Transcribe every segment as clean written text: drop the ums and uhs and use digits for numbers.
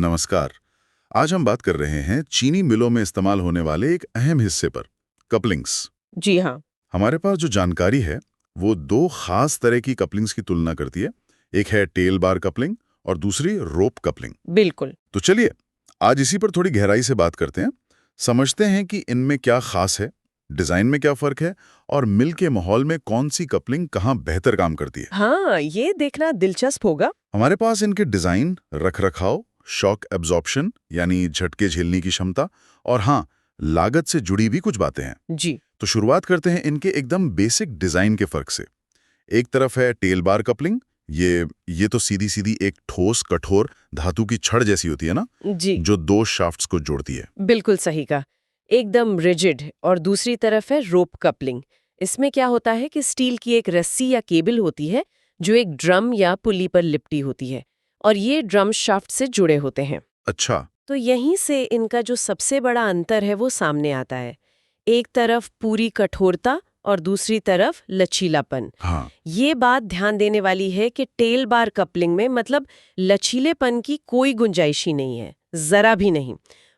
नमस्कार। आज हम बात कर रहे हैं चीनी मिलों में इस्तेमाल होने वाले एक अहम हिस्से पर, कपलिंग्स। जी हाँ। हमारे पास जो जानकारी है वो दो खास तरह की कपलिंग्स की तुलना करती है। एक है टेल बार कपलिंग और दूसरी रोप कपलिंग। बिल्कुल। तो चलिए आज इसी पर थोड़ी गहराई से बात करते हैं, समझते हैं कि इनमें क्या खास है, डिजाइन में क्या फर्क है और मिल के माहौल में कौन सी कपलिंग कहाँ बेहतर काम करती है। हाँ, ये देखना दिलचस्प होगा। हमारे पास इनके डिजाइन, रखरखाव, शॉक एब्जॉर्प्शन यानी झटके झेलने की क्षमता और हाँ, लागत से जुड़ी भी कुछ बातें हैं। जी। तो शुरुआत करते हैं इनके एकदम बेसिक डिजाइन के फर्क से। एक तरफ है टेल बार कपलिंग। ये तो सीधी सीधी एक ठोस कठोर धातु की छड़ जैसी होती है ना, जी, जो दो शाफ्ट्स को जोड़ती है। बिल्कुल सही कहा। एकदम रिजिड। और दूसरी तरफ है रोप कपलिंग। इसमें क्या होता है कि स्टील की एक रस्सी या केबल होती है जो एक ड्रम या पुली पर लिपटी होती है और ये ड्रम शाफ्ट से जुड़े होते हैं। अच्छा। तो यहीं से इनका जो सबसे बड़ा अंतर है वो सामने आता है। एक तरफ पूरी कठोरता और दूसरी तरफ लचीलापन। हाँ। ये बात ध्यान देने वाली है कि टेल बार कपलिंग में मतलब लचीलेपन की कोई गुंजाइश ही नहीं है, जरा भी नहीं।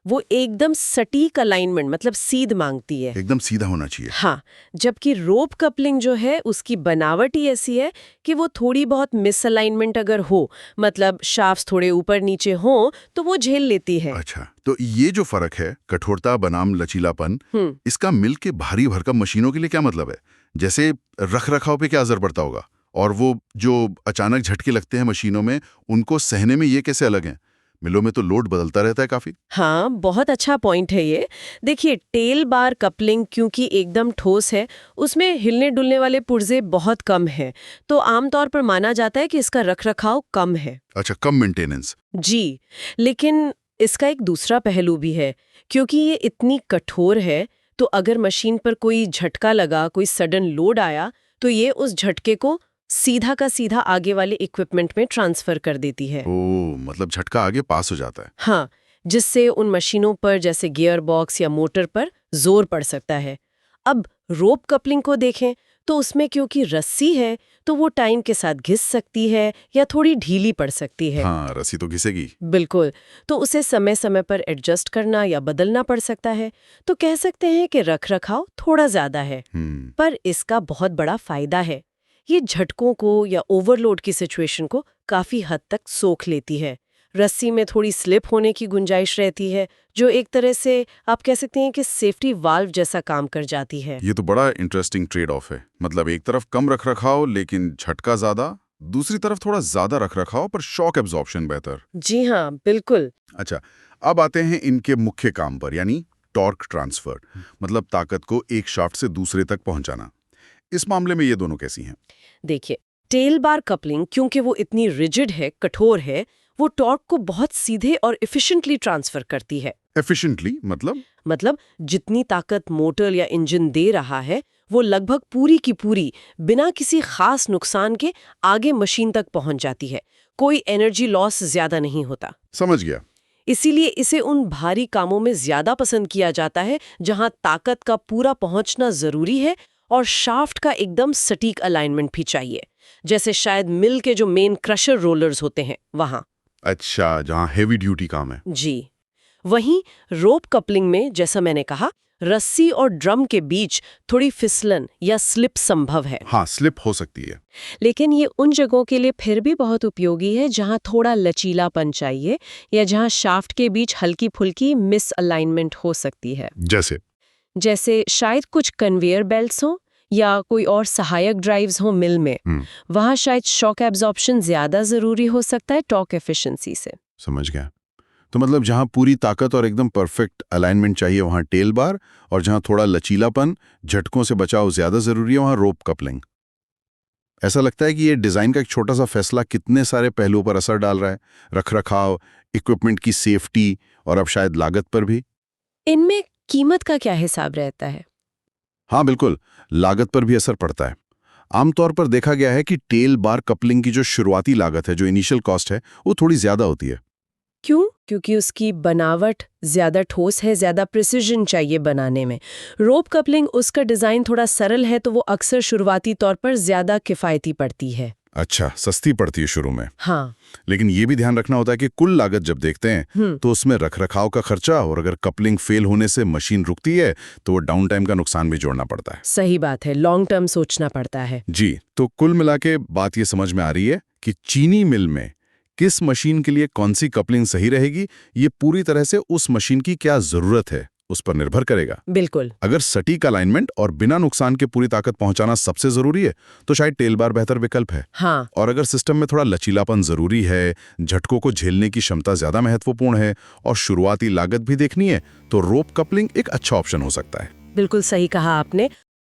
वो एकदम सटीक अलाइनमेंट मतलब सीध मांगती है। एकदम सीधा होना चाहिए। हाँ, जबकि रोप कपलिंग जो है उसकी बनावट ही ऐसी है कि वो थोड़ी बहुत मिसअलाइनमेंट अगर हो, मतलब शाफ्ट्स थोड़े ऊपर नीचे हो, तो वो झेल लेती है। अच्छा, तो ये जो फर्क है, कठोरता बनाम लचीलापन, इसका मिल के भारी भरकम मशीनों के लिए क्या मतलब है? जैसे रख रखाव पे क्या असर पड़ता होगा? और वो जो अचानक झटके लगते हैं मशीनों में, उनको सहने में ये कैसे अलग हैं? मिलों में तो लोड बदलता रहता है काफी। हाँ, बहुत अच्छा पॉइंट है ये। देखिए, टेल बार कपलिंग क्योंकि एकदम ठोस है, उसमें हिलने डुलने वाले पुर्जे बहुत कम हैं, तो आमतौर पर माना जाता है कि इसका रखरखाव कम है। अच्छा, कम मेंटेनेंस। जी, लेकिन इसका एक दूसरा पहलू भी है। क्योंकि ये इतनी कठोर है, तो अगर मशीन पर कोई झटका लगा, कोई सडन लोड आया, तो ये उस झटके को सीधा का सीधा आगे वाले इक्विपमेंट में ट्रांसफर कर देती है। ओह, मतलब झटका आगे पास हो जाता है। हाँ, जिससे उन मशीनों पर जैसे गियर बॉक्स या मोटर पर जोर पड़ सकता है। अब रोप कपलिंग को देखें तो उसमें क्योंकि रस्सी है तो वो टाइम के साथ घिस सकती है या थोड़ी ढीली पड़ सकती है। हाँ, रस्सी तो घिसेगी। बिल्कुल। तो उसे समय समय पर एडजस्ट करना या बदलना पड़ सकता है। तो कह सकते हैं कि रखरखाव थोड़ा ज्यादा है, पर इसका बहुत बड़ा फायदा है। ये झटकों को या ओवरलोड की सिचुएशन को काफी हद तक सोख लेती है। रस्सी में थोड़ी स्लिप होने की गुंजाइश रहती है, जो एक तरह से आप कह सकते हैं कि सेफ्टी वाल्व जैसा काम कर जाती है। ये तो बड़ा इंटरेस्टिंग ट्रेड ऑफ है। मतलब एक तरफ कम रखरखाव लेकिन झटका ज्यादा, दूसरी तरफ थोड़ा ज्यादा रखरखाव पर शॉक एब्जॉर्प्शन बेहतर। जी हाँ, बिल्कुल। अच्छा, अब आते हैं इनके मुख्य काम पर, यानी टॉर्क ट्रांसफर, मतलब ताकत को एक शाफ्ट से दूसरे तक पहुंचाना। इस मामले में ये दोनों कैसी हैं? देखिए, टेल बार कपलिंग क्योंकि वो इतनी रिजिड है, कठोर है, वो टॉर्क को बहुत सीधे और एफिशिएंटली ट्रांसफर करती है। एफिशिएंटली मतलब जितनी ताकत मोटर या इंजन दे रहा है, वो लगभग पूरी की पूरी बिना किसी खास नुकसान के आगे मशीन तक पहुंच जाती है। कोई एनर्जी लॉस ज्यादा नहीं होता। समझ गया। इसीलिए इसे उन भारी कामों में ज्यादा पसंद किया जाता है जहां ताकत का पूरा पहुंचना जरूरी है और शाफ्ट का एकदम सटीक अलाइनमेंट भी चाहिए, जैसे शायद मिल के जो मेन क्रशर रोलर्स होते हैं वहां। अच्छा, जहां हेवी ड्यूटी काम है। जी। वहीं रोप कपलिंग में जैसा मैंने कहा, रस्सी और ड्रम के बीच थोड़ी फिसलन या स्लिप संभव है। हाँ, स्लिप हो सकती है। लेकिन ये उन जगहों के लिए फिर भी बहुत उपयोगी है जहां थोड़ा लचीलापन चाहिए या जहां शाफ्ट के बीच हल्की फुल्की मिस अलाइनमेंट हो सकती है। जैसे शायद कुछ कन्वेयर बेल्ट्स हो या कोई और सहायक ड्राइव्स हो मिल में। वहां शायद शॉक एब्जॉर्प्शन ज्यादा जरूरी हो सकता है टॉर्क एफिशिएंसी से। समझ गया। तो मतलब जहां पूरी ताकत और एकदम परफेक्ट अलाइनमेंट चाहिए वहां टेल बार, और जहां थोड़ा लचीलापन, झटकों से बचाव ज्यादा जरूरी है, वहां रोप कपलिंग। ऐसा लगता है कि ये डिजाइन का एक छोटा सा फैसला कितने सारे पहलुओं पर असर डाल रहा है, रखरखाव, इक्विपमेंट की सेफ्टी और अब शायद लागत पर भी। इनमें कीमत का क्या हिसाब रहता है? हाँ बिल्कुल, लागत पर भी असर पड़ता है। आमतौर पर देखा गया है कि टेल बार कपलिंग की जो शुरुआती लागत है, जो इनिशियल कॉस्ट है, वो थोड़ी ज्यादा होती है। क्यों? क्योंकि उसकी बनावट ज्यादा ठोस है, ज्यादा प्रिसिजन चाहिए बनाने में। रोप कपलिंग उसका डिजाइन थोड़ा सरल है, तो वो अक्सर शुरुआती तौर पर ज्यादा किफायती पड़ती है। अच्छा, सस्ती पड़ती है शुरू में। हाँ। लेकिन ये भी ध्यान रखना होता है कि कुल लागत जब देखते हैं तो उसमें रखरखाव का खर्चा और अगर कपलिंग फेल होने से मशीन रुकती है तो वो डाउन टाइम का नुकसान भी जोड़ना पड़ता है। सही बात है, लॉन्ग टर्म सोचना पड़ता है। जी, तो कुल मिला के बात ये समझ में आ रही है कि चीनी मिल में किस मशीन के लिए कौन सी कपलिंग सही रहेगी, ये पूरी तरह से उस मशीन की क्या जरूरत है उस पर निर्भर करेगा। बिल्कुल। अगर सटीक अलाइनमेंट और बिना नुकसान के पूरी ताकत पहुंचाना सबसे जरूरी है तो शायद टेल बार बेहतर विकल्प है। हाँ। और अगर सिस्टम में थोड़ा लचीलापन जरूरी है, झटकों को झेलने की क्षमता ज्यादा महत्वपूर्ण है और शुरुआती लागत भी देखनी है तो रोप कपलिंग एक अच्छा ऑप्शन हो सकता है। बिल्कुल सही कहा आपने।